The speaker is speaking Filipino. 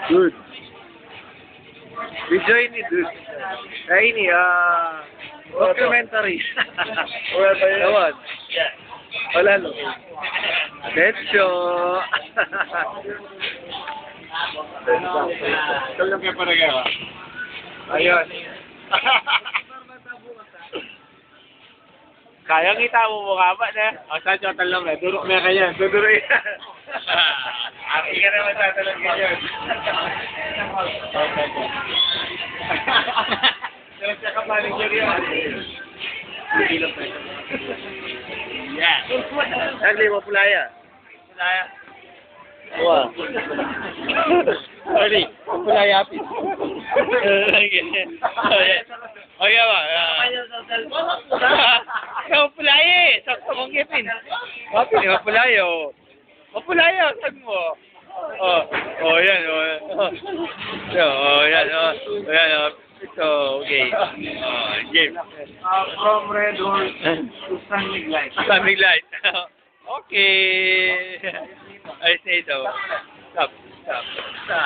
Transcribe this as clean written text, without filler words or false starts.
Good. Video ini, dude. Nah ini, documentary. Wala ba yun? Tawad. Wala no. Detso. Talang kayo paragawa. Ayun. Kaya kita mo mukha ba na? O, sa chotan lang eh. Durok na kanya. Duduro yan. Hindi ka naman tatalong ganyan. Pero siya ka manager yan. Yeah. Sagli mo pulaya. Pulaya. Wow. Sorry. Pulaya api. Okay ba? Ikaw pulaya eh. Sakto mong ngipin. Mapin eh, mapulaya o. Mapulaya, sag mo. Yan, yan, yan, ito, okay. Game. From Red Horse to Sunny Light. Sunny light. Okay. I say so. Stop.